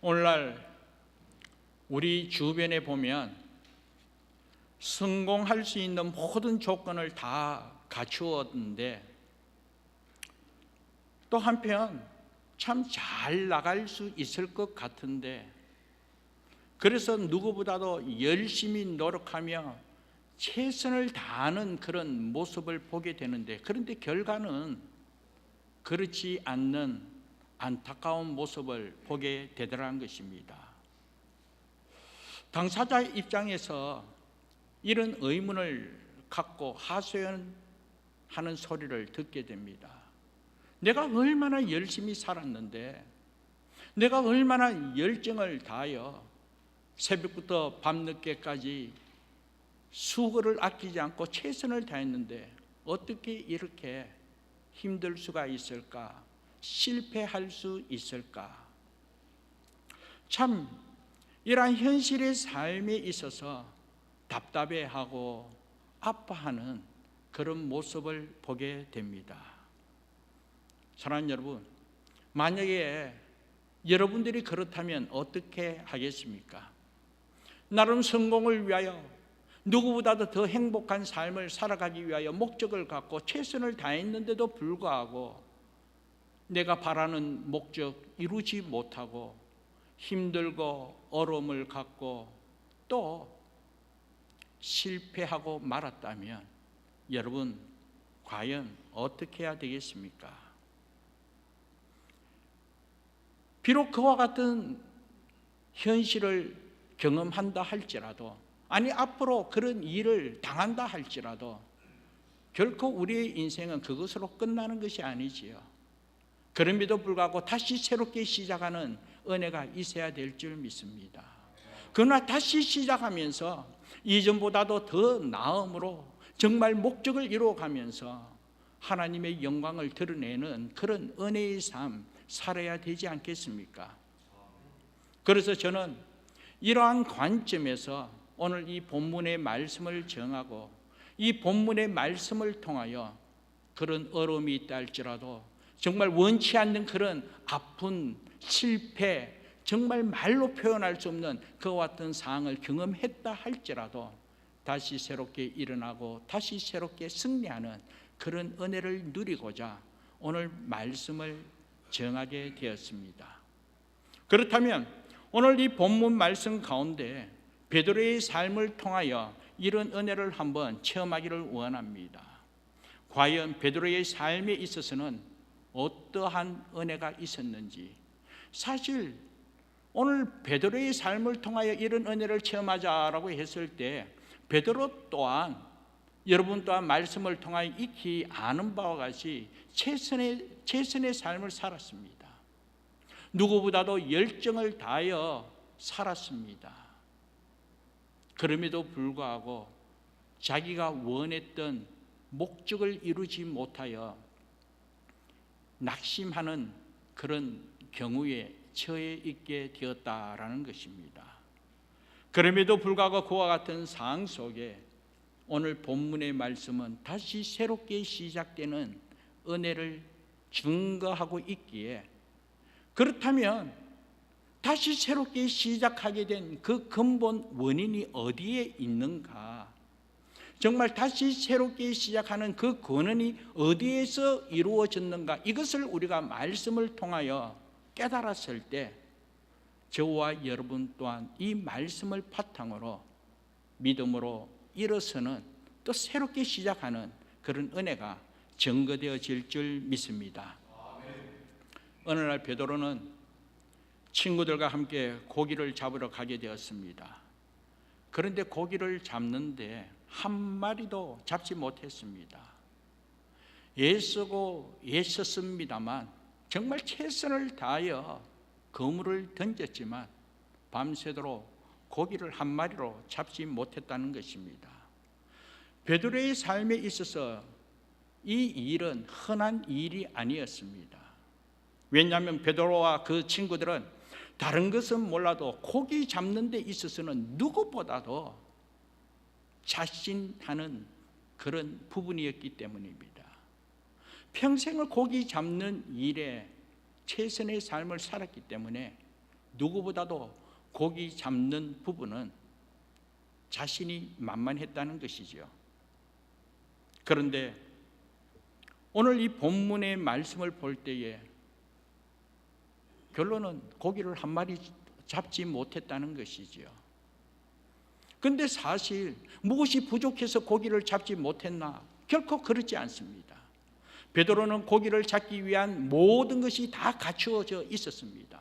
오늘날 우리 주변에 보면 성공할 수 있는 모든 조건을 다 갖추었는데 또 한편 참 잘 나갈 수 있을 것 같은데, 그래서 누구보다도 열심히 노력하며 최선을 다하는 그런 모습을 보게 되는데, 그런데 결과는 그렇지 않는 안타까운 모습을 보게 되더라는 것입니다. 당사자 입장에서 이런 의문을 갖고 하소연하는 소리를 듣게 됩니다. 내가 얼마나 열심히 살았는데, 내가 얼마나 열정을 다하여 새벽부터 밤늦게까지 수고를 아끼지 않고 최선을 다했는데 어떻게 이렇게 힘들 수가 있을까? 실패할 수 있을까? 참 이러한 현실의 삶에 있어서 답답해하고 아파하는 그런 모습을 보게 됩니다. 사랑하는 여러분, 만약에 여러분들이 그렇다면 어떻게 하겠습니까? 나름 성공을 위하여, 누구보다도 더 행복한 삶을 살아가기 위하여 목적을 갖고 최선을 다했는데도 불구하고 내가 바라는 목적 이루지 못하고 힘들고 어려움을 갖고 또 실패하고 말았다면 여러분 과연 어떻게 해야 되겠습니까? 비록 그와 같은 현실을 경험한다 할지라도, 아니 앞으로 그런 일을 당한다 할지라도 결코 우리의 인생은 그것으로 끝나는 것이 아니지요. 그럼에도 불구하고 다시 새롭게 시작하는 은혜가 있어야 될 줄 믿습니다. 그러나 다시 시작하면서 이전보다도 더 나음으로 정말 목적을 이루어가면서 하나님의 영광을 드러내는 그런 은혜의 삶 살아야 되지 않겠습니까? 그래서 저는 이러한 관점에서 오늘 이 본문의 말씀을 정하고 이 본문의 말씀을 통하여 그런 어려움이 있다 할지라도, 정말 원치 않는 그런 아픈 실패, 정말 말로 표현할 수 없는 그와 같은 상황을 경험했다 할지라도 다시 새롭게 일어나고 다시 새롭게 승리하는 그런 은혜를 누리고자 오늘 말씀을 정하게 되었습니다. 그렇다면 오늘 이 본문 말씀 가운데 베드로의 삶을 통하여 이런 은혜를 한번 체험하기를 원합니다. 과연 베드로의 삶에 있어서는 어떠한 은혜가 있었는지, 사실 오늘 베드로의 삶을 통하여 이런 은혜를 체험하자라고 했을 때 베드로 또한 여러분 또한 말씀을 통하여 익히 아는 바와 같이 최선의 삶을 살았습니다. 누구보다도 열정을 다하여 살았습니다. 그럼에도 불구하고 자기가 원했던 목적을 이루지 못하여 낙심하는 그런 경우에 처해 있게 되었다라는 것입니다. 그럼에도 불구하고 그와 같은 상황 속에 오늘 본문의 말씀은 다시 새롭게 시작되는 은혜를 증거하고 있기에, 그렇다면 다시 새롭게 시작하게 된 그 근본 원인이 어디에 있는가? 정말 다시 새롭게 시작하는 그 근원이 어디에서 이루어졌는가? 이것을 우리가 말씀을 통하여 깨달았을 때 저와 여러분 또한 이 말씀을 바탕으로 믿음으로 일어서는, 또 새롭게 시작하는 그런 은혜가 증거되어질 줄 믿습니다. 어느 날 베드로는 친구들과 함께 고기를 잡으러 가게 되었습니다. 그런데 고기를 잡는데 한 마리도 잡지 못했습니다. 애쓰고 애썼습니다만 정말 최선을 다하여 그물을 던졌지만 밤새도록 고기를 한 마리로 잡지 못했다는 것입니다. 베드로의 삶에 있어서 이 일은 흔한 일이 아니었습니다. 왜냐하면 베드로와 그 친구들은 다른 것은 몰라도 고기 잡는 데 있어서는 누구보다도 자신하는 그런 부분이었기 때문입니다. 평생을 고기 잡는 일에 최선의 삶을 살았기 때문에 누구보다도 고기 잡는 부분은 자신이 만만했다는 것이죠. 그런데 오늘 이 본문의 말씀을 볼 때에 결론은 고기를 한 마리 잡지 못했다는 것이지요. 그런데 사실 무엇이 부족해서 고기를 잡지 못했나? 결코 그렇지 않습니다. 베드로는 고기를 잡기 위한 모든 것이 다 갖추어져 있었습니다.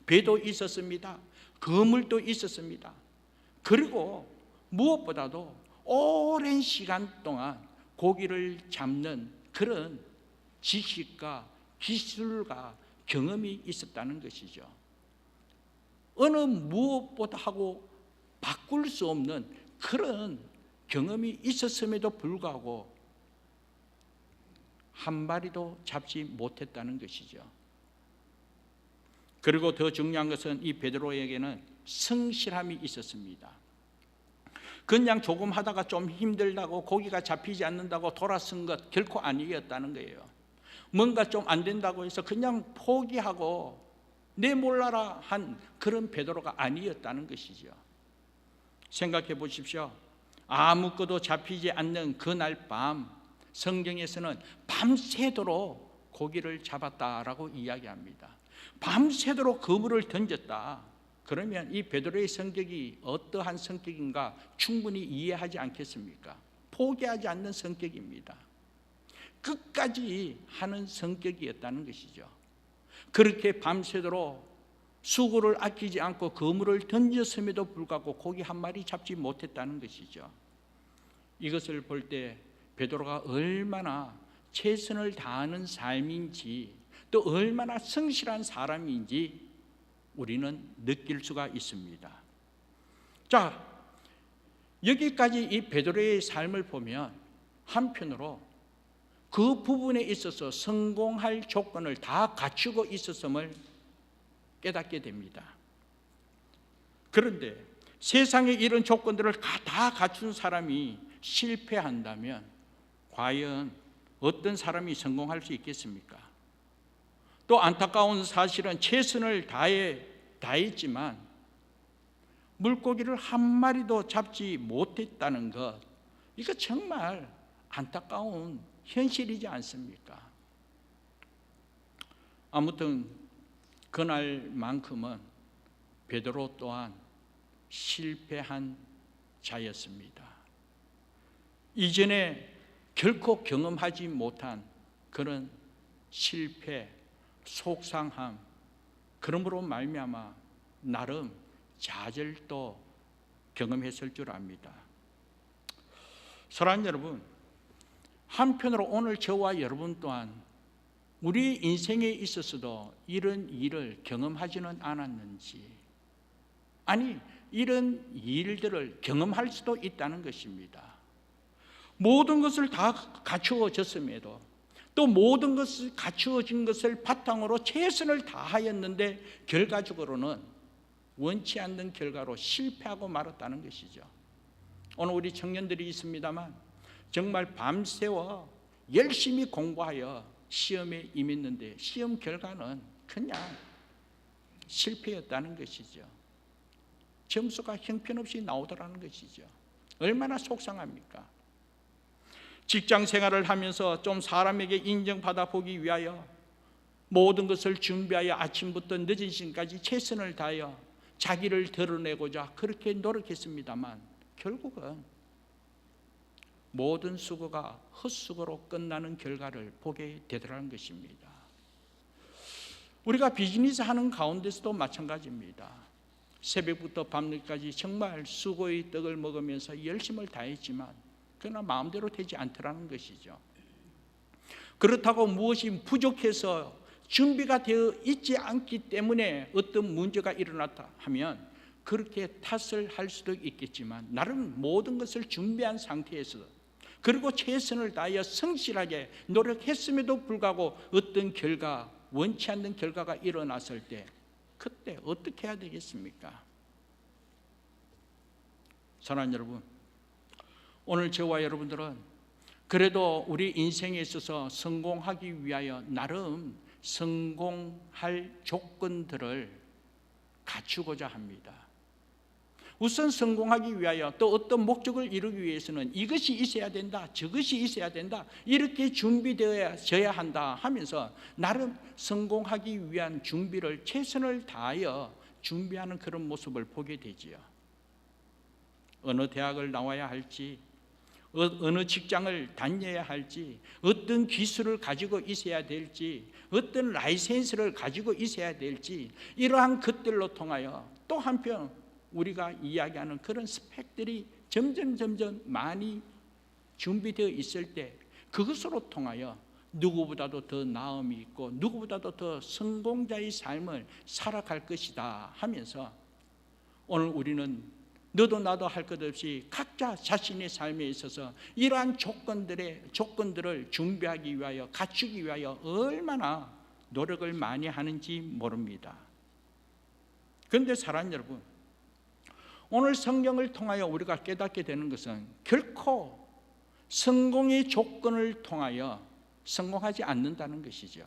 배도 있었습니다. 그물도 있었습니다. 그리고 무엇보다도 오랜 시간 동안 고기를 잡는 그런 지식과 기술과 경험이 있었다는 것이죠. 어느 무엇보다 하고 바꿀 수 없는 그런 경험이 있었음에도 불구하고 한 마리도 잡지 못했다는 것이죠. 그리고 더 중요한 것은 이 베드로에게는 성실함이 있었습니다. 그냥 조금 하다가 좀 힘들다고 고기가 잡히지 않는다고 돌아선 것 결코 아니었다는 거예요. 뭔가 좀 안 된다고 해서 그냥 포기하고 내몰라라 한 그런 베드로가 아니었다는 것이죠. 생각해 보십시오. 아무것도 잡히지 않는 그날 밤, 성경에서는 밤새도록 고기를 잡았다라고 이야기합니다. 밤새도록 그물을 던졌다. 그러면 이 베드로의 성격이 어떠한 성격인가 충분히 이해하지 않겠습니까? 포기하지 않는 성격입니다. 끝까지 하는 성격이었다는 것이죠. 그렇게 밤새도록 수고를 아끼지 않고 그물을 던졌음에도 불구하고 고기 한 마리 잡지 못했다는 것이죠. 이것을 볼 때 베드로가 얼마나 최선을 다하는 삶인지 또 얼마나 성실한 사람인지 우리는 느낄 수가 있습니다. 자, 여기까지 이 베드로의 삶을 보면 한편으로 그 부분에 있어서 성공할 조건을 다 갖추고 있었음을 깨닫게 됩니다. 그런데 세상에 이런 조건들을 다 갖춘 사람이 실패한다면 과연 어떤 사람이 성공할 수 있겠습니까? 또 안타까운 사실은 최선을 다했지만 물고기를 한 마리도 잡지 못했다는 것, 이거 정말 안타까운 현실이지 않습니까? 아무튼 그날만큼은 베드로 또한 실패한 자였습니다. 이전에 결코 경험하지 못한 그런 실패, 속상함, 그러므로 말미암아 나름 좌절도 경험했을 줄 압니다. 사랑하는 여러분, 한편으로 오늘 저와 여러분 또한 우리 인생에 있어서도 이런 일을 경험하지는 않았는지, 아니 이런 일들을 경험할 수도 있다는 것입니다. 모든 것을 다 갖추어졌음에도 또 모든 것을 갖추어진 것을 바탕으로 최선을 다하였는데 결과적으로는 원치 않는 결과로 실패하고 말았다는 것이죠. 오늘 우리 청년들이 있습니다만 정말 밤새워 열심히 공부하여 시험에 임했는데 시험 결과는 그냥 실패였다는 것이죠. 점수가 형편없이 나오더라는 것이죠. 얼마나 속상합니까? 직장 생활을 하면서 좀 사람에게 인정받아 보기 위하여 모든 것을 준비하여 아침부터 늦은 시간까지 최선을 다하여 자기를 드러내고자 그렇게 노력했습니다만 결국은 모든 수고가 헛수고로 끝나는 결과를 보게 되더라는 것입니다. 우리가 비즈니스 하는 가운데서도 마찬가지입니다. 새벽부터 밤늦게까지 정말 수고의 떡을 먹으면서 열심을 다했지만 그러나 마음대로 되지 않더라는 것이죠. 그렇다고 무엇이 부족해서 준비가 되어 있지 않기 때문에 어떤 문제가 일어났다 하면 그렇게 탓을 할 수도 있겠지만 나름 모든 것을 준비한 상태에서 그리고 최선을 다하여 성실하게 노력했음에도 불구하고 어떤 결과, 원치 않는 결과가 일어났을 때 그때 어떻게 해야 되겠습니까? 사랑하는 여러분, 오늘 저와 여러분들은 그래도 우리 인생에 있어서 성공하기 위하여 나름 성공할 조건들을 갖추고자 합니다. 우선 성공하기 위하여 또 어떤 목적을 이루기 위해서는 이것이 있어야 된다, 저것이 있어야 된다, 이렇게 준비되어야 한다 하면서 나름 성공하기 위한 준비를 최선을 다하여 준비하는 그런 모습을 보게 되지요. 어느 대학을 나와야 할지, 어느 직장을 다녀야 할지, 어떤 기술을 가지고 있어야 될지, 어떤 라이센스를 가지고 있어야 될지, 이러한 것들로 통하여 또 한편 우리가 이야기하는 그런 스펙들이 점점 많이 준비되어 있을 때 그것으로 통하여 누구보다도 더 나음이 있고 누구보다도 더 성공자의 삶을 살아갈 것이다 하면서 오늘 우리는 너도 나도 할 것 없이 각자 자신의 삶에 있어서 이러한 조건들을 준비하기 위하여 갖추기 위하여 얼마나 노력을 많이 하는지 모릅니다. 그런데 사랑하는 여러분, 오늘 성경을 통하여 우리가 깨닫게 되는 것은 결코 성공의 조건을 통하여 성공하지 않는다는 것이죠.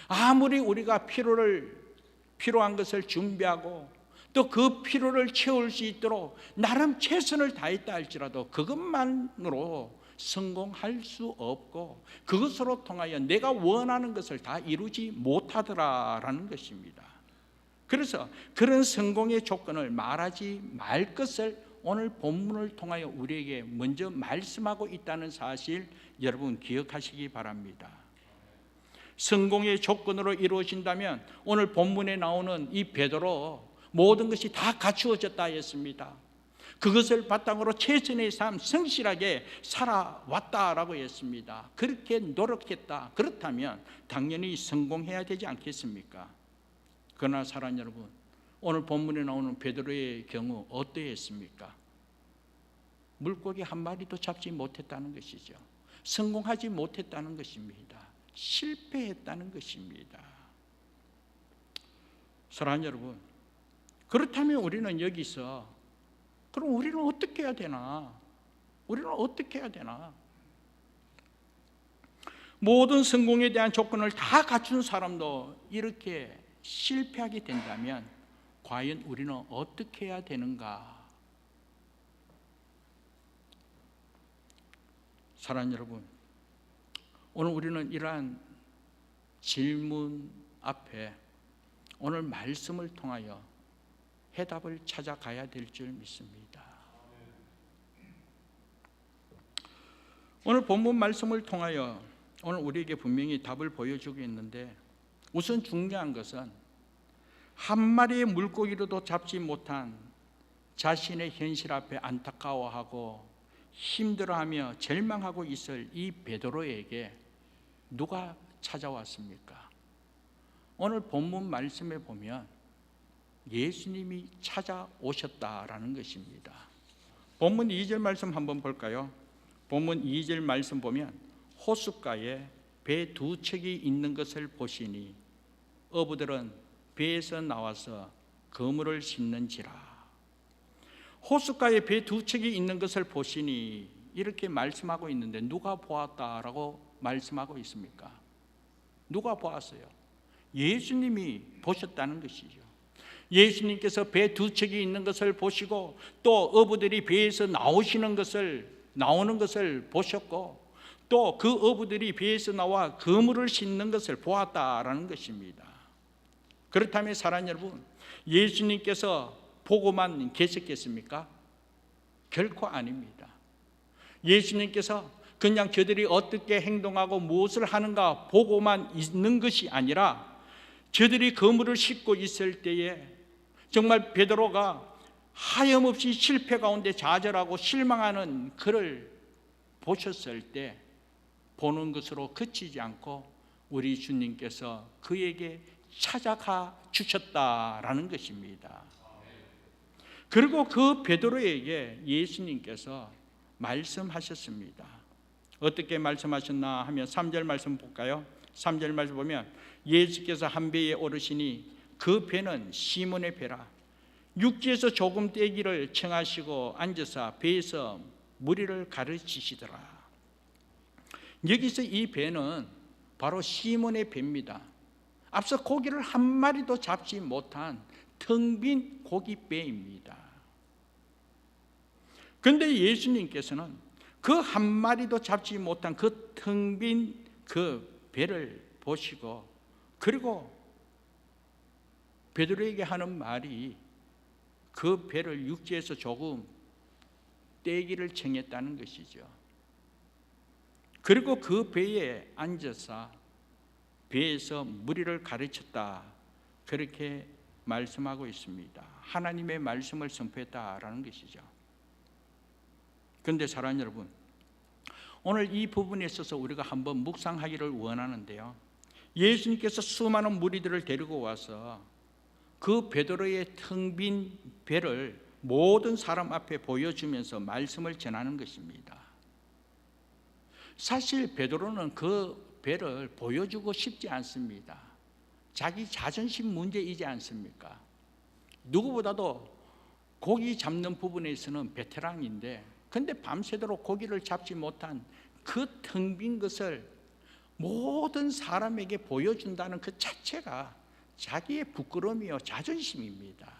아무리 우리가 필요한 것을 준비하고 또 그 필요를 채울 수 있도록 나름 최선을 다했다 할지라도 그것만으로 성공할 수 없고 그것으로 통하여 내가 원하는 것을 다 이루지 못하더라라는 것입니다. 그래서 그런 성공의 조건을 말하지 말 것을 오늘 본문을 통하여 우리에게 먼저 말씀하고 있다는 사실 여러분 기억하시기 바랍니다. 성공의 조건으로 이루어진다면 오늘 본문에 나오는 이 베드로 모든 것이 다 갖추어졌다 했습니다. 그것을 바탕으로 최선의 삶 성실하게 살아왔다라고 했습니다. 그렇게 노력했다. 그렇다면 당연히 성공해야 되지 않겠습니까? 그러나 사랑하는 여러분, 오늘 본문에 나오는 베드로의 경우 어떠했습니까? 물고기 한 마리도 잡지 못했다는 것이죠. 성공하지 못했다는 것입니다. 실패했다는 것입니다. 사랑하는 여러분, 그렇다면 우리는 여기서 그럼 우리는 어떻게 해야 되나? 우리는 어떻게 해야 되나? 모든 성공에 대한 조건을 다 갖춘 사람도 이렇게 실패하게 된다면 과연 우리는 어떻게 해야 되는가? 사랑하는 여러분, 오늘 우리는 이러한 질문 앞에 오늘 말씀을 통하여 해답을 찾아가야 될 줄 믿습니다. 오늘 본문 말씀을 통하여 오늘 우리에게 분명히 답을 보여주고 있는데 우선 중요한 것은 한 마리의 물고기로도 잡지 못한 자신의 현실 앞에 안타까워하고 힘들어하며 절망하고 있을 이 베드로에게 누가 찾아왔습니까? 오늘 본문 말씀에 보면 예수님이 찾아오셨다라는 것입니다. 본문 2절 말씀 한번 볼까요? 본문 2절 말씀 보면 호숫가에 배 두 척이 있는 것을 보시니 어부들은 배에서 나와서 그물을 싣는지라. 호숫가에 배 두 척이 있는 것을 보시니 이렇게 말씀하고 있는데 누가 보았다라고 말씀하고 있습니까? 누가 보았어요? 예수님이 보셨다는 것이죠. 예수님께서 배 두 척이 있는 것을 보시고 또 어부들이 배에서 나오는 것을 보셨고 또 그 어부들이 배에서 나와 그물을 싣는 것을 보았다라는 것입니다. 그렇다면 사랑하는 여러분, 예수님께서 보고만 계셨겠습니까? 결코 아닙니다. 예수님께서 그냥 저들이 어떻게 행동하고 무엇을 하는가 보고만 있는 것이 아니라 저들이 그물을 싣고 있을 때에 정말 베드로가 하염없이 실패 가운데 좌절하고 실망하는 그를 보셨을 때 보는 것으로 그치지 않고 우리 주님께서 그에게 찾아가 주셨다라는 것입니다. 그리고 그 베드로에게 예수님께서 말씀하셨습니다. 어떻게 말씀하셨나 하면 3절 말씀 볼까요? 3절 말씀 보면 예수께서 한 배에 오르시니 그 배는 시몬의 배라. 육지에서 조금 떼기를 청하시고 앉으사 배에서 무리를 가르치시더라. 여기서 이 배는 바로 시몬의 배입니다. 앞서 고기를 한 마리도 잡지 못한 텅 빈 고깃배입니다. 그런데 예수님께서는 그 한 마리도 잡지 못한 그 텅 빈 그 배를 보시고, 그리고 베드로에게 하는 말이 그 배를 육지에서 조금 떼기를 청했다는 것이죠. 그리고 그 배에 앉아서 배에서 무리를 가르쳤다, 그렇게 말씀하고 있습니다. 하나님의 말씀을 선포했다라는 것이죠. 그런데 사랑하는 여러분, 오늘 이 부분에 있어서 우리가 한번 묵상하기를 원하는데요, 예수님께서 수많은 무리들을 데리고 와서 그 베드로의 텅 빈 배를 모든 사람 앞에 보여주면서 말씀을 전하는 것입니다. 사실 베드로는 그 배를 보여주고 싶지 않습니다. 자기 자존심 문제이지 않습니까? 누구보다도 고기 잡는 부분에서는 베테랑인데, 근데 밤새도록 고기를 잡지 못한 그 텅 빈 것을 모든 사람에게 보여준다는 그 자체가 자기의 부끄러움이요 자존심입니다.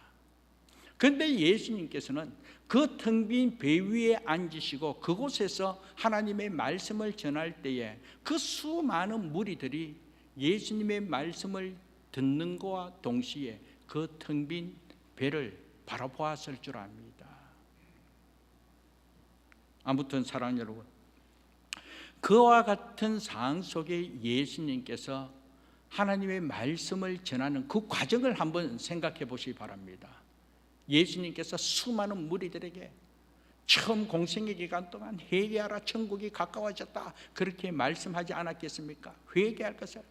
그런데 예수님께서는 그 텅 빈 배 위에 앉으시고 그곳에서 하나님의 말씀을 전할 때에 그 수많은 무리들이 예수님의 말씀을 듣는 것과 동시에 그 텅 빈 배를 바라보았을 줄 압니다. 아무튼 사랑하는 여러분, 그와 같은 상황 속에 예수님께서 하나님의 말씀을 전하는 그 과정을 한번 생각해 보시기 바랍니다. 예수님께서 수많은 무리들에게 처음 공생의 기간 동안 회개하라, 천국이 가까워졌다, 그렇게 말씀하지 않았겠습니까? 회개할 것을.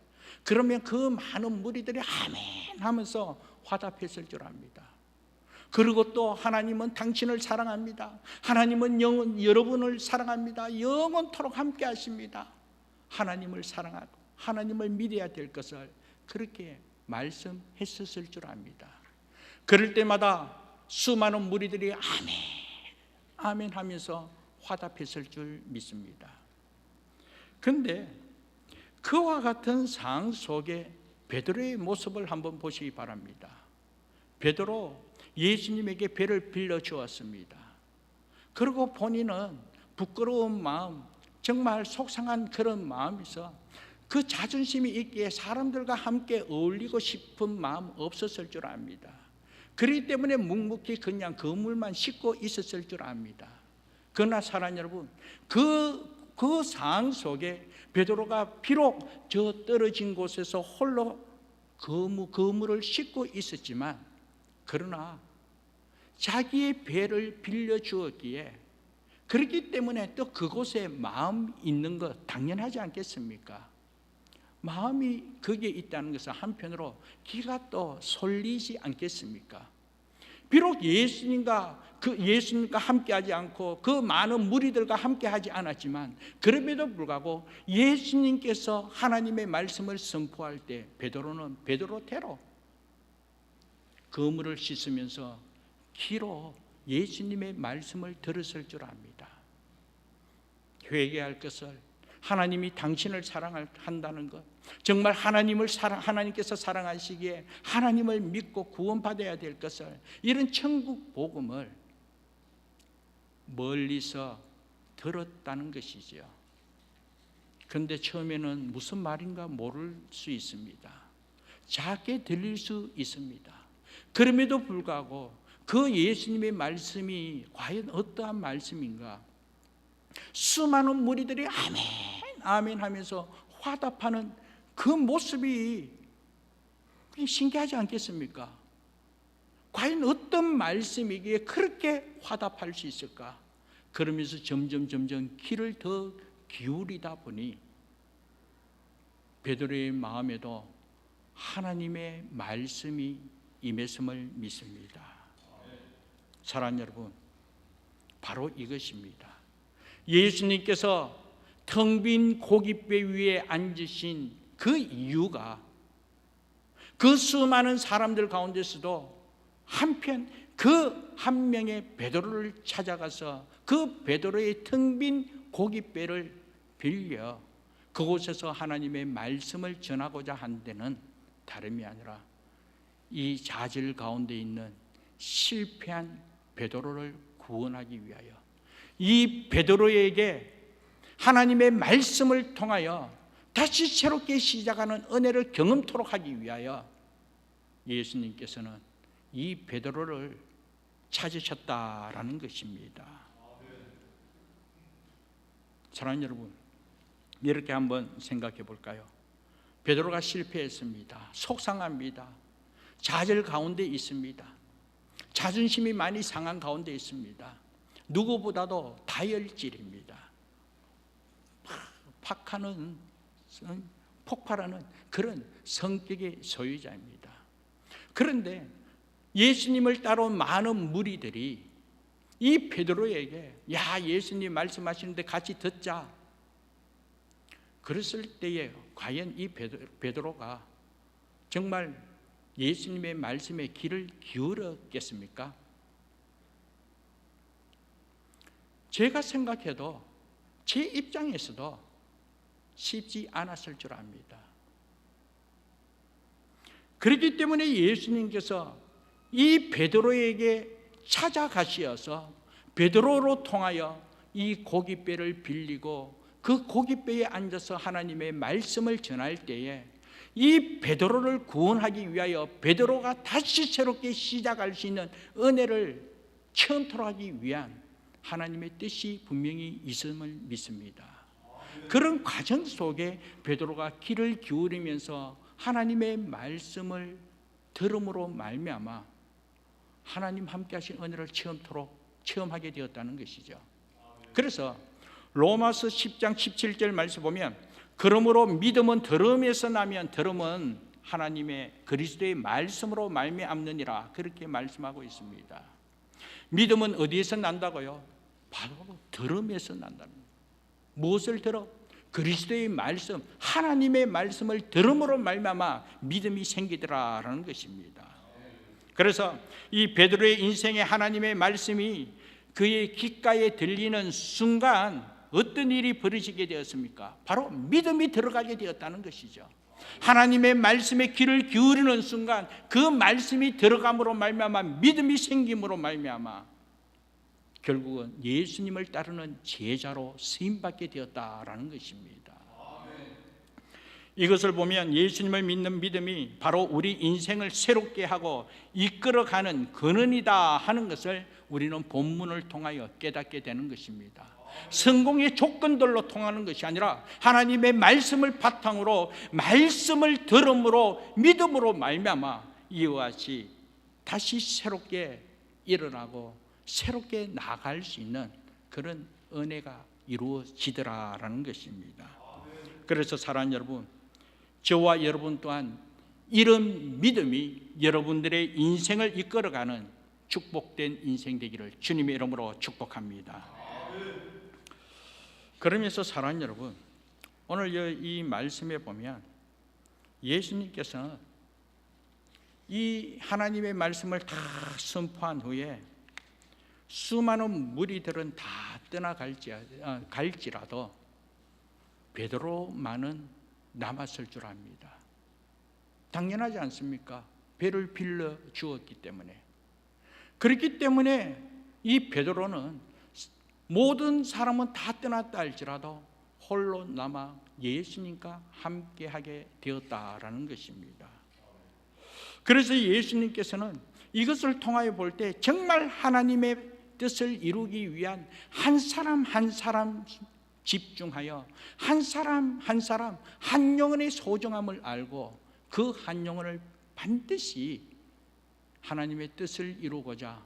그러면 그 많은 무리들이 아멘 하면서 화답했을 줄 압니다. 그리고 또 하나님은 당신을 사랑합니다, 하나님은 여러분을 사랑합니다, 영원토록 함께 하십니다, 하나님을 사랑하고 하나님을 믿어야 될 것을 그렇게 말씀했었을 줄 압니다. 그럴 때마다 수많은 무리들이 아멘 아멘 하면서 화답했을 줄 믿습니다. 그런데 그와 같은 상황 속에 베드로의 모습을 한번 보시기 바랍니다. 베드로 예수님에게 배를 빌려주었습니다. 그리고 본인은 부끄러운 마음, 정말 속상한 그런 마음에서 그 자존심이 있기에 사람들과 함께 어울리고 싶은 마음 없었을 줄 압니다. 그렇기 때문에 묵묵히 그냥 그물만 씻고 있었을 줄 압니다. 그러나 사랑하는 여러분, 그 상황 속에 베드로가 비록 저 떨어진 곳에서 홀로 그물을 씻고 있었지만, 그러나 자기의 배를 빌려주었기에, 그렇기 때문에 또 그곳에 마음 있는 것 당연하지 않겠습니까? 마음이 거기에 있다는 것은 한편으로 기가 또 설리지 않겠습니까? 비록 예수님과 함께하지 않고 그 많은 무리들과 함께하지 않았지만, 그럼에도 불구하고 예수님께서 하나님의 말씀을 선포할 때 베드로는 베드로대로 그물을 씻으면서 귀로 예수님의 말씀을 들었을 줄 압니다. 회개할 것을, 하나님이 당신을 사랑한다는 것, 정말 하나님께서 사랑하시기에 하나님을 믿고 구원받아야 될 것을, 이런 천국 복음을 멀리서 들었다는 것이죠. 그런데 처음에는 무슨 말인가 모를 수 있습니다. 작게 들릴 수 있습니다. 그럼에도 불구하고 그 예수님의 말씀이 과연 어떠한 말씀인가, 수많은 무리들이 아멘 아멘 하면서 화답하는 그 모습이 신기하지 않겠습니까? 과연 어떤 말씀이기에 그렇게 화답할 수 있을까? 그러면서 점점 귀를 더 기울이다 보니 베드로의 마음에도 하나님의 말씀이 임했음을 믿습니다. 사랑하는 여러분, 바로 이것입니다. 예수님께서 텅 빈 고깃배 위에 앉으신 그 이유가, 그 수많은 사람들 가운데서도 한편 그 한 명의 베드로를 찾아가서 그 베드로의 텅 빈 고깃배를 빌려 그곳에서 하나님의 말씀을 전하고자 한 데는 다름이 아니라 이 자질 가운데 있는 실패한 베드로를 구원하기 위하여, 이 베드로에게 하나님의 말씀을 통하여 다시 새롭게 시작하는 은혜를 경험토록 하기 위하여 예수님께서는 이 베드로를 찾으셨다라는 것입니다. 사랑하는 여러분, 이렇게 한번 생각해 볼까요? 베드로가 실패했습니다. 속상합니다. 좌절 가운데 있습니다. 자존심이 많이 상한 가운데 있습니다. 누구보다도 다혈질입니다. 폭발하는 그런 성격의 소유자입니다. 그런데 예수님을 따라온 많은 무리들이 이 베드로에게 야, 예수님 말씀하시는데 같이 듣자. 그랬을 때에 과연 이 베드로가 정말 예수님의 말씀에 귀를 기울였겠습니까? 제가 생각해도 제 입장에서도 쉽지 않았을 줄 압니다. 그렇기 때문에 예수님께서 이 베드로에게 찾아가시어서 베드로로 통하여 이 고깃배를 빌리고 그 고깃배에 앉아서 하나님의 말씀을 전할 때에 이 베드로를 구원하기 위하여 베드로가 다시 새롭게 시작할 수 있는 은혜를 체험토록 하기 위한 하나님의 뜻이 분명히 있음을 믿습니다. 그런 과정 속에 베드로가 귀를 기울이면서 하나님의 말씀을 들음으로 말미암아 하나님 함께 하신 은혜를 체험하게 되었다는 것이죠. 그래서 로마서 10장 17절 말씀 보면 그러므로 믿음은 들음에서 나면 들음은 하나님의 그리스도의 말씀으로 말미암느니라, 그렇게 말씀하고 있습니다. 믿음은 어디에서 난다고요? 바로 들음에서 난답니다. 무엇을 들어? 그리스도의 말씀, 하나님의 말씀을 들음으로 말미암아 믿음이 생기더라라는 것입니다. 그래서 이 베드로의 인생에 하나님의 말씀이 그의 귓가에 들리는 순간 어떤 일이 벌어지게 되었습니까? 바로 믿음이 들어가게 되었다는 것이죠. 하나님의 말씀에 귀를 기울이는 순간 그 말씀이 들어감으로 말미암아 믿음이 생김으로 말미암아 결국은 예수님을 따르는 제자로 쓰임받게 되었다라는 것입니다. 이것을 보면 예수님을 믿는 믿음이 바로 우리 인생을 새롭게 하고 이끌어가는 근원이다 하는 것을 우리는 본문을 통하여 깨닫게 되는 것입니다. 성공의 조건들로 통하는 것이 아니라 하나님의 말씀을 바탕으로 말씀을 들음으로 믿음으로 말미암아 이와 같이 다시 새롭게 일어나고 새롭게 나아갈 수 있는 그런 은혜가 이루어지더라라는 것입니다. 그래서 사랑하는 여러분, 저와 여러분 또한 이런 믿음이 여러분들의 인생을 이끌어가는 축복된 인생 되기를 주님의 이름으로 축복합니다. 그러면서 사랑하는 여러분, 오늘 이 말씀에 보면 예수님께서 이 하나님의 말씀을 다 선포한 후에 수많은 무리들은 다 떠나갈지라도 베드로만은 남았을 줄 압니다. 당연하지 않습니까? 배를 빌려 주었기 때문에. 그렇기 때문에 이 베드로는 모든 사람은 다 떠났다 할지라도 홀로 남아 예수님과 함께하게 되었다라는 것입니다. 그래서 예수님께서는 이것을 통하여 볼 때 정말 하나님의 뜻을 이루기 위한 한 사람 한 사람 집중하여 한 사람 한 사람 한 영혼의 소중함을 알고 그 한 영혼을 반드시 하나님의 뜻을 이루고자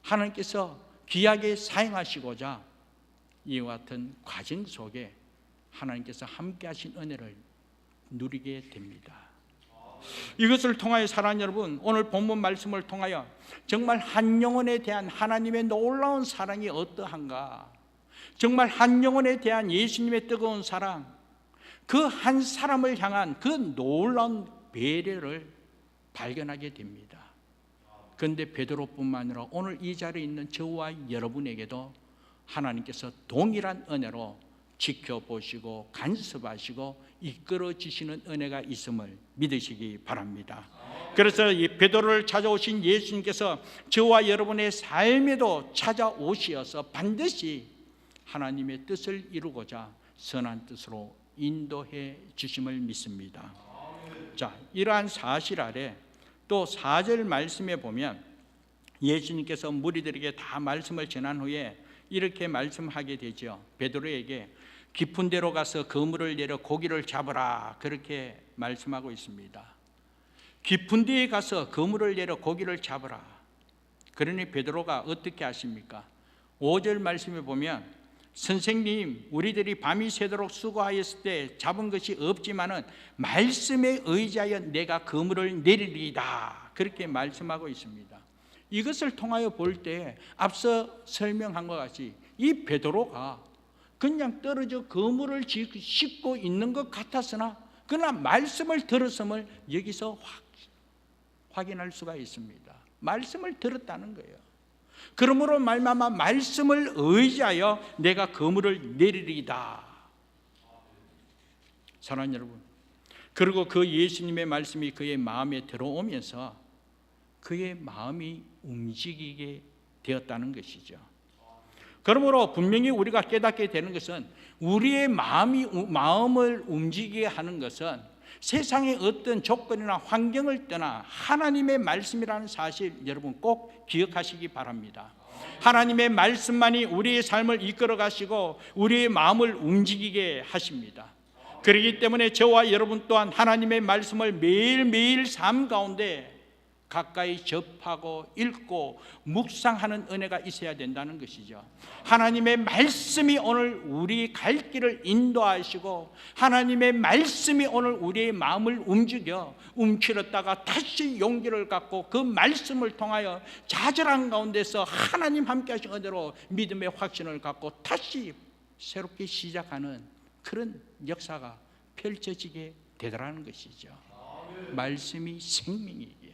하나님께서 귀하게 사용하시고자 이와 같은 과정 속에 하나님께서 함께 하신 은혜를 누리게 됩니다. 이것을 통하여 사랑하는 여러분, 오늘 본문 말씀을 통하여 정말 한 영혼에 대한 하나님의 놀라운 사랑이 어떠한가, 정말 한 영혼에 대한 예수님의 뜨거운 사랑, 그 한 사람을 향한 그 놀라운 배려를 발견하게 됩니다. 그런데 베드로뿐만 아니라 오늘 이 자리에 있는 저와 여러분에게도 하나님께서 동일한 은혜로 지켜보시고 간섭하시고 이끌어 주시는 은혜가 있음을 믿으시기 바랍니다. 그래서 이 베드로를 찾아오신 예수님께서 저와 여러분의 삶에도 찾아오시어서 반드시 하나님의 뜻을 이루고자 선한 뜻으로 인도해 주심을 믿습니다. 자, 이러한 사실 아래 또 4절 말씀에 보면 예수님께서 무리들에게 다 말씀을 전한 후에 이렇게 말씀하게 되죠. 베드로에게 깊은 데로 가서 그물을 내려 고기를 잡으라, 그렇게 말씀하고 있습니다. 깊은 데에 가서 그물을 내려 고기를 잡으라. 그러니 베드로가 어떻게 하십니까? 5절 말씀에 보면 선생님, 우리들이 밤이 새도록 수고하였을 때 잡은 것이 없지만은 말씀에 의지하여 내가 그물을 내리리이다, 그렇게 말씀하고 있습니다. 이것을 통하여 볼 때 앞서 설명한 것 같이 이 베드로가 그냥 떨어져 그물을 짚고 있는 것 같았으나 그러나 말씀을 들었음을 여기서 확인할 수가 있습니다. 말씀을 들었다는 거예요. 그러므로 말미암아 말씀을 의지하여 내가 그물을 내리리이다. 사랑하는 여러분, 그리고 그 예수님의 말씀이 그의 마음에 들어오면서 그의 마음이 움직이게 되었다는 것이죠. 그러므로 분명히 우리가 깨닫게 되는 것은 우리의 마음을 움직이게 하는 것은 세상의 어떤 조건이나 환경을 떠나 하나님의 말씀이라는 사실 여러분 꼭 기억하시기 바랍니다. 하나님의 말씀만이 우리의 삶을 이끌어 가시고 우리의 마음을 움직이게 하십니다. 그렇기 때문에 저와 여러분 또한 하나님의 말씀을 매일매일 삶 가운데 가까이 접하고 읽고 묵상하는 은혜가 있어야 된다는 것이죠. 하나님의 말씀이 오늘 우리 갈 길을 인도하시고 하나님의 말씀이 오늘 우리의 마음을 움츠렸다가 다시 용기를 갖고 그 말씀을 통하여 좌절한 가운데서 하나님 함께 하신 은혜로 믿음의 확신을 갖고 다시 새롭게 시작하는 그런 역사가 펼쳐지게 되더라는 것이죠. 말씀이 생명이기에,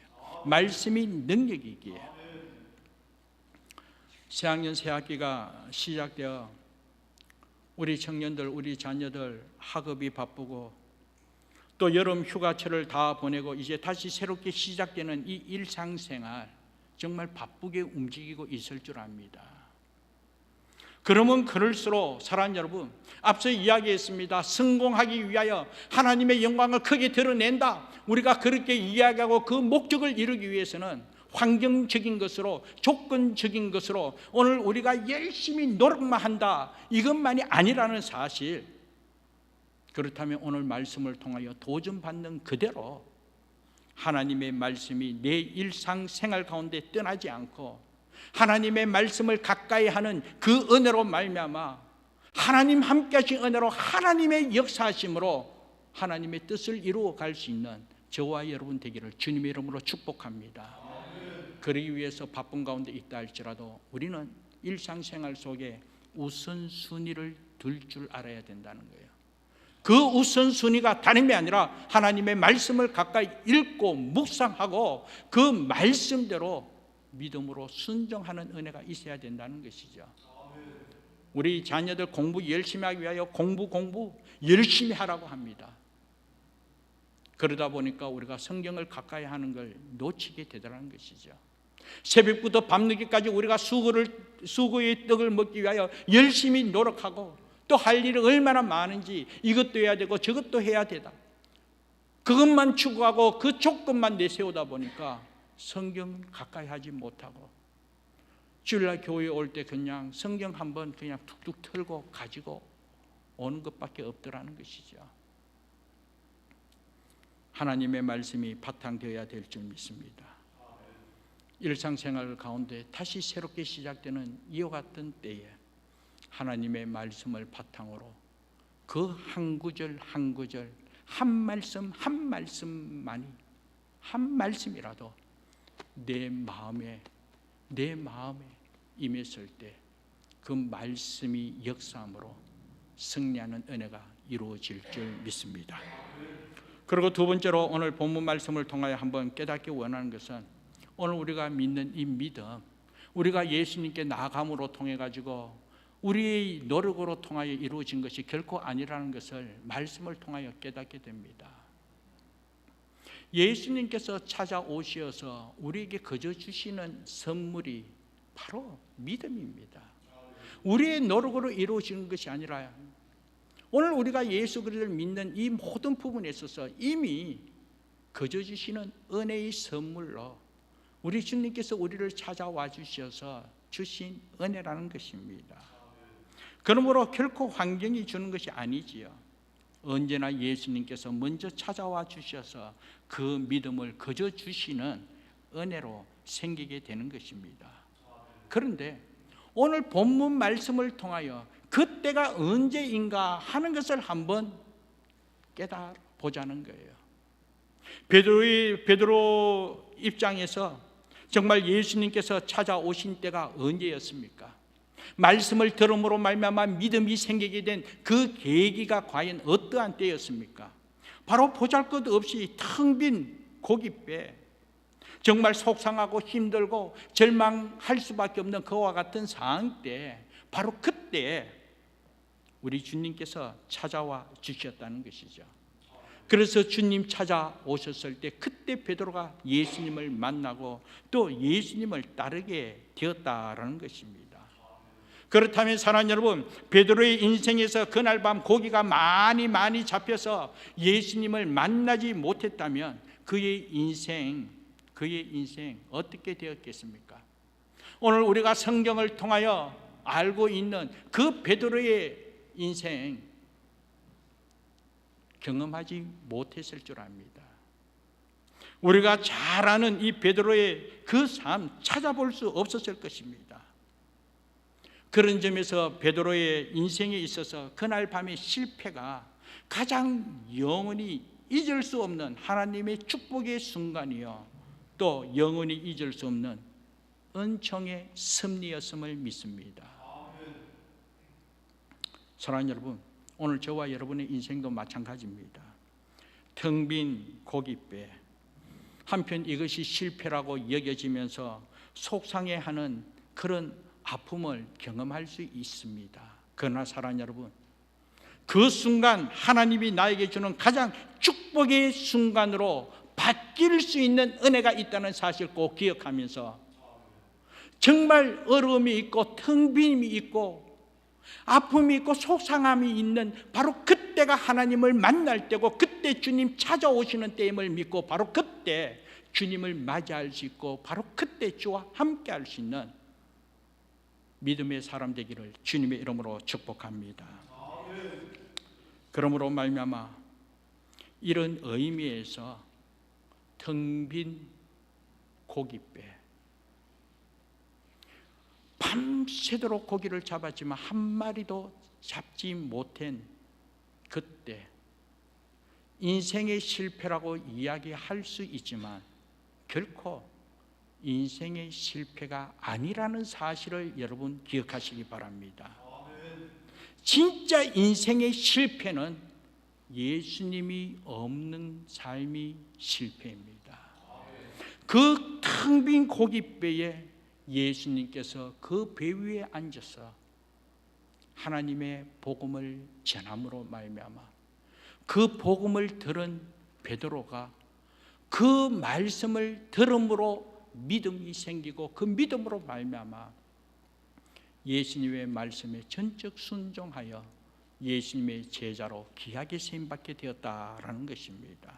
말씀이 능력이기에. 새학년 새학기가 시작되어 우리 청년들, 우리 자녀들 학업이 바쁘고 또 여름 휴가철을 다 보내고 이제 다시 새롭게 시작되는 이 일상생활 정말 바쁘게 움직이고 있을 줄 압니다. 그러면 그럴수록 사랑하는 여러분, 앞서 이야기했습니다. 성공하기 위하여 하나님의 영광을 크게 드러낸다. 우리가 그렇게 이야기하고 그 목적을 이루기 위해서는 환경적인 것으로, 조건적인 것으로 오늘 우리가 열심히 노력만 한다, 이것만이 아니라는 사실. 그렇다면 오늘 말씀을 통하여 도전받는 그대로 하나님의 말씀이 내 일상생활 가운데 떠나지 않고 하나님의 말씀을 가까이 하는 그 은혜로 말미암아 하나님 함께 하신 은혜로 하나님의 역사하심으로 하나님의 뜻을 이루어 갈 수 있는 저와 여러분 되기를 주님의 이름으로 축복합니다. 그러기 위해서 바쁜 가운데 있다 할지라도 우리는 일상생활 속에 우선순위를 둘 줄 알아야 된다는 거예요. 그 우선순위가 다름이 아니라 하나님의 말씀을 가까이 읽고 묵상하고 그 말씀대로 믿음으로 순종하는 은혜가 있어야 된다는 것이죠. 우리 자녀들 공부 열심히 하기 위하여 공부 열심히 하라고 합니다. 그러다 보니까 우리가 성경을 가까이 하는 걸 놓치게 되더라는 것이죠. 새벽부터 밤늦게까지 우리가 수고의 떡을 먹기 위하여 열심히 노력하고 또 할 일이 얼마나 많은지 이것도 해야 되고 저것도 해야 되다. 그것만 추구하고 그 조건만 내세우다 보니까 성경 가까이 하지 못하고 주일날 교회에 올 때 그냥 성경 한번 그냥 툭툭 털고 가지고 오는 것밖에 없더라는 것이죠. 하나님의 말씀이 바탕되어야 될 줄 믿습니다. 일상생활 가운데 다시 새롭게 시작되는 이와 같은 때에 하나님의 말씀을 바탕으로 그 한 구절 한 구절 한 말씀 한 말씀만이 한 말씀이라도 내 마음에 임했을 때 그 말씀이 역사함으로 승리하는 은혜가 이루어질 줄 믿습니다. 그리고 두 번째로 오늘 본문 말씀을 통하여 한번 깨닫기 원하는 것은 오늘 우리가 믿는 이 믿음, 우리가 예수님께 나아감으로 통해 가지고 우리의 노력으로 통하여 이루어진 것이 결코 아니라는 것을 말씀을 통하여 깨닫게 됩니다. 예수님께서 찾아오셔서 우리에게 거저 주시는 선물이 바로 믿음입니다. 우리의 노력으로 이루어지는 것이 아니라 오늘 우리가 예수 그리스도를 믿는 이 모든 부분에 있어서 이미 거저 주시는 은혜의 선물로 우리 주님께서 우리를 찾아와 주셔서 주신 은혜라는 것입니다. 그러므로 결코 환경이 주는 것이 아니지요. 언제나 예수님께서 먼저 찾아와 주셔서 그 믿음을 거저 주시는 은혜로 생기게 되는 것입니다. 그런데 오늘 본문 말씀을 통하여 그때가 언제인가 하는 것을 한번 깨달아보자는 거예요. 베드로 입장에서 정말 예수님께서 찾아오신 때가 언제였습니까? 말씀을 들음으로 말미암아 믿음이 생기게 된 그 계기가 과연 어떠한 때였습니까? 바로 보잘것없이 텅 빈 고깃배, 정말 속상하고 힘들고 절망할 수밖에 없는 그와 같은 상황 때, 바로 그때 우리 주님께서 찾아와 주셨다는 것이죠. 그래서 주님 찾아오셨을 때 그때 베드로가 예수님을 만나고 또 예수님을 따르게 되었다라는 것입니다. 그렇다면 사랑하는 여러분, 베드로의 인생에서 그날 밤 고기가 많이 잡혀서 예수님을 만나지 못했다면 그의 인생 어떻게 되었겠습니까? 오늘 우리가 성경을 통하여 알고 있는 그 베드로의 인생 경험하지 못했을 줄 압니다. 우리가 잘 아는 이 베드로의 그 삶 찾아볼 수 없었을 것입니다. 그런 점에서 베드로의 인생에 있어서 그날 밤의 실패가 가장 영원히 잊을 수 없는 하나님의 축복의 순간이요, 또 영원히 잊을 수 없는 은총의 섭리였음을 믿습니다. 사랑하는 여러분, 오늘 저와 여러분의 인생도 마찬가지입니다. 텅 빈 고깃배, 한편 이것이 실패라고 여겨지면서 속상해하는 그런 아픔을 경험할 수 있습니다. 그러나 사랑하는 여러분, 그 순간 하나님이 나에게 주는 가장 축복의 순간으로 바뀔 수 있는 은혜가 있다는 사실 꼭 기억하면서 정말 어려움이 있고 텅 빈이 있고 아픔이 있고 속상함이 있는 바로 그때가 하나님을 만날 때고 그때 주님 찾아오시는 때임을 믿고 바로 그때 주님을 맞이할 수 있고 바로 그때 주와 함께 할 수 있는 믿음의 사람 되기를 주님의 이름으로 축복합니다. 그러므로 말미암아 이런 의미에서 텅 빈 고깃배, 밤새도록 고기를 잡았지만 한 마리도 잡지 못한 그때, 인생의 실패라고 이야기할 수 있지만 결코 인생의 실패가 아니라는 사실을 여러분 기억하시기 바랍니다. 진짜 인생의 실패는 예수님이 없는 삶이 실패입니다. 그 텅 빈 고깃배에 예수님께서 그 배 위에 앉아서 하나님의 복음을 전함으로 말미암아 그 복음을 들은 베드로가 그 말씀을 들음으로 믿음이 생기고 그 믿음으로 말미암아 예수님의 말씀에 전적 순종하여 예수님의 제자로 귀하게 쓰임받게 되었다라는 것입니다.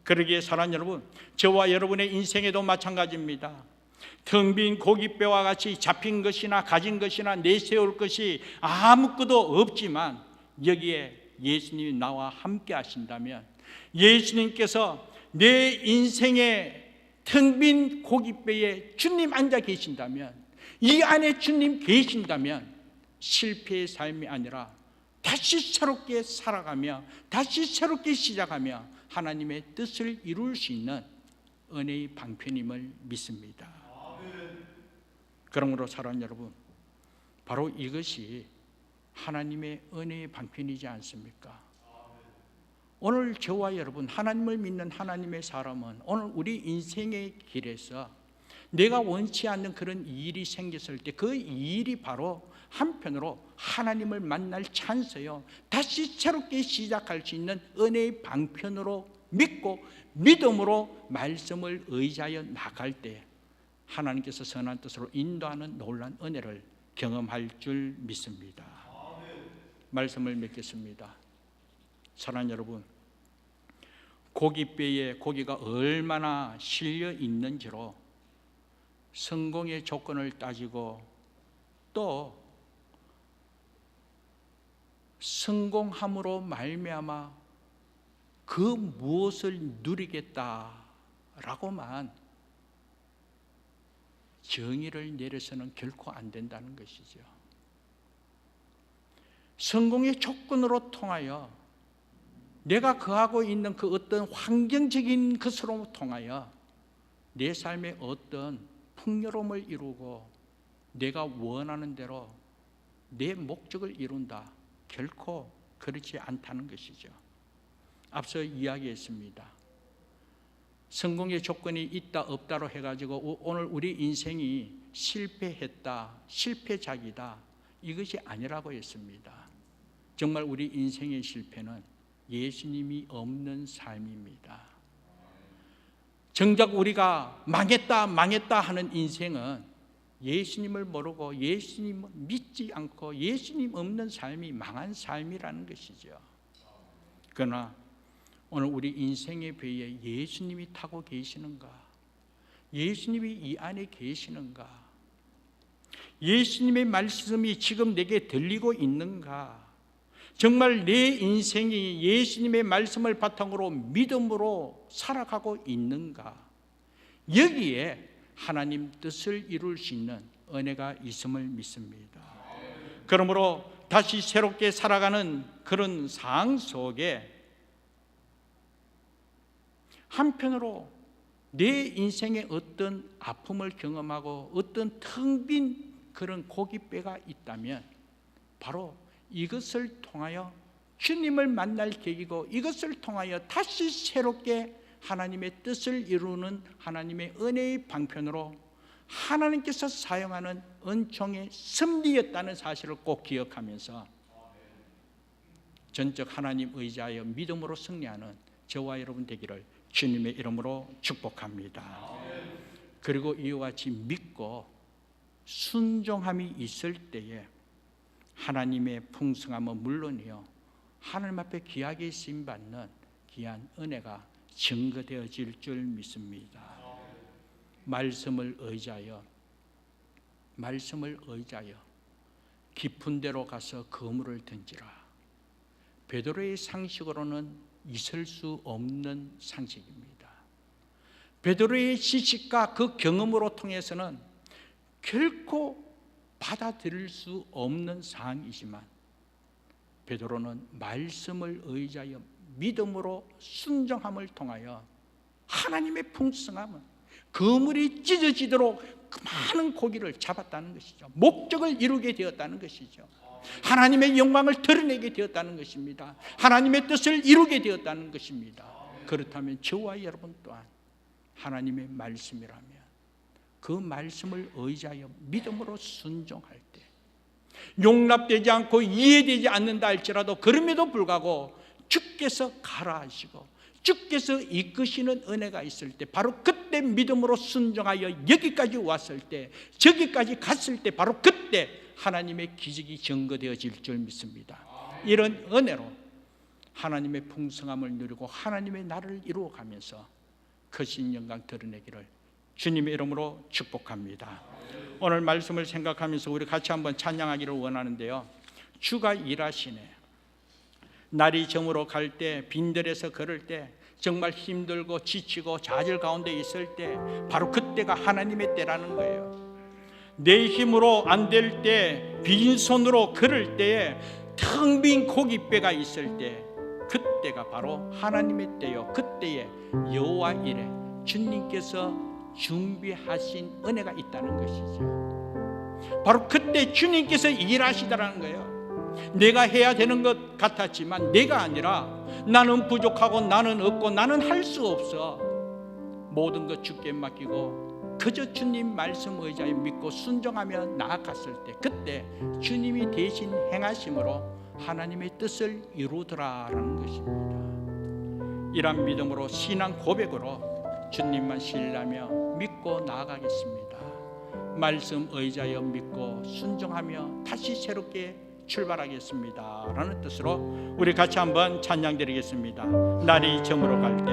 그러기에 사랑하는 여러분, 저와 여러분의 인생에도 마찬가지입니다. 텅 빈 고깃배와 같이 잡힌 것이나 가진 것이나 내세울 것이 아무것도 없지만 여기에 예수님이 나와 함께 하신다면, 예수님께서 내 인생의 텅 빈 고깃배에 주님 앉아 계신다면, 이 안에 주님 계신다면 실패의 삶이 아니라 다시 새롭게 살아가며 다시 새롭게 시작하며 하나님의 뜻을 이룰 수 있는 은혜의 방편임을 믿습니다. 그러므로 사랑하는 여러분, 바로 이것이 하나님의 은혜의 방편이지 않습니까? 오늘 저와 여러분, 하나님을 믿는 하나님의 사람은 오늘 우리 인생의 길에서 내가 원치 않는 그런 일이 생겼을 때 그 일이 바로 한편으로 하나님을 만날 찬스요, 다시 새롭게 시작할 수 있는 은혜의 방편으로 믿고 믿음으로 말씀을 의지하여 나갈 때 하나님께서 선한 뜻으로 인도하는 놀라운 은혜를 경험할 줄 믿습니다. 말씀을 맺겠습니다. 사랑하는 여러분, 고깃배에 고기가 얼마나 실려 있는지로 성공의 조건을 따지고 또 성공함으로 말미암아 그 무엇을 누리겠다라고만 정의를 내려서는 결코 안 된다는 것이죠. 성공의 조건으로 통하여 내가 거하고 있는 그 어떤 환경적인 것으로 통하여 내 삶의 어떤 풍요로움을 이루고 내가 원하는 대로 내 목적을 이룬다, 결코 그렇지 않다는 것이죠. 앞서 이야기했습니다. 성공의 조건이 있다 없다로 해가지고 오늘 우리 인생이 실패했다, 실패작이다, 이것이 아니라고 했습니다. 정말 우리 인생의 실패는 예수님이 없는 삶입니다. 정작 우리가 망했다 하는 인생은 예수님을 모르고 예수님을 믿지 않고 예수님 없는 삶이 망한 삶이라는 것이죠. 그러나 오늘 우리 인생의 배에 예수님이 타고 계시는가? 예수님이 이 안에 계시는가? 예수님의 말씀이 지금 내게 들리고 있는가? 정말 내 인생이 예수님의 말씀을 바탕으로 믿음으로 살아가고 있는가? 여기에 하나님 뜻을 이룰 수 있는 은혜가 있음을 믿습니다. 그러므로 다시 새롭게 살아가는 그런 상황 속에 한편으로 내 인생에 어떤 아픔을 경험하고 어떤 텅 빈 그런 고깃배가 있다면 바로 이것을 통하여 주님을 만날 계기고 이것을 통하여 다시 새롭게 하나님의 뜻을 이루는 하나님의 은혜의 방편으로 하나님께서 사용하는 은총의 섭리였다는 사실을 꼭 기억하면서 전적 하나님 의지하여 믿음으로 승리하는 저와 여러분 되기를 주님의 이름으로 축복합니다. 그리고 이와 같이 믿고 순종함이 있을 때에 하나님의 풍성함은 물론이요, 하나님 앞에 귀하게 쓰임받는 귀한 은혜가 증거되어질 줄 믿습니다. 말씀을 의지하여 깊은 데로 가서 그물을 던지라. 베드로의 상식으로는 있을 수 없는 상식입니다. 베드로의 지식과 그 경험으로 통해서는 결코 받아들일 수 없는 상황이지만 베드로는 말씀을 의지하여 믿음으로 순종함을 통하여 하나님의 풍성함은 그물이 찢어지도록 많은 고기를 잡았다는 것이죠. 목적을 이루게 되었다는 것이죠. 하나님의 영광을 드러내게 되었다는 것입니다. 하나님의 뜻을 이루게 되었다는 것입니다. 그렇다면 저와 여러분 또한 하나님의 말씀이라면 그 말씀을 의지하여 믿음으로 순종할 때 용납되지 않고 이해되지 않는다 할지라도 그럼에도 불구하고 주께서 가라 하시고 주께서 이끄시는 은혜가 있을 때 바로 그때 믿음으로 순종하여 여기까지 왔을 때 저기까지 갔을 때 바로 그때 하나님의 기적이 증거되어질 줄 믿습니다. 이런 은혜로 하나님의 풍성함을 누리고 하나님의 나라를 이루어가면서 크신 영광 드러내기를 주님의 이름으로 축복합니다. 오늘 말씀을 생각하면서 우리 같이 한번 찬양하기를 원하는데요. 주가 일하시네. 날이 저물어 갈 때, 빈들에서 걸을 때, 정말 힘들고 지치고 좌절 가운데 있을 때 바로 그때가 하나님의 때라는 거예요. 내 힘으로 안 될 때, 빈손으로 걸을 때에 텅 빈 고깃배가 있을 때 그때가 바로 하나님의 때요. 그때에 여호와 이레 주님께서 준비하신 은혜가 있다는 것이죠. 바로 그때 주님께서 일하시다라는 거예요. 내가 해야 되는 것 같았지만 내가 아니라 나는 부족하고 나는 없고 나는 할 수 없어. 모든 것 주께 맡기고 그저 주님 말씀 의지하여 믿고 순종하며 나아갔을 때, 그때 주님이 대신 행하심으로 하나님의 뜻을 이루더라라는 것입니다. 이런 믿음으로 신앙 고백으로 주님만 신뢰하며 믿고 나아가겠습니다. 말씀 의지하여 믿고 순종하며 다시 새롭게 출발하겠습니다 라는 뜻으로 우리 같이 한번 찬양 드리겠습니다. 날이 저물어 갈 때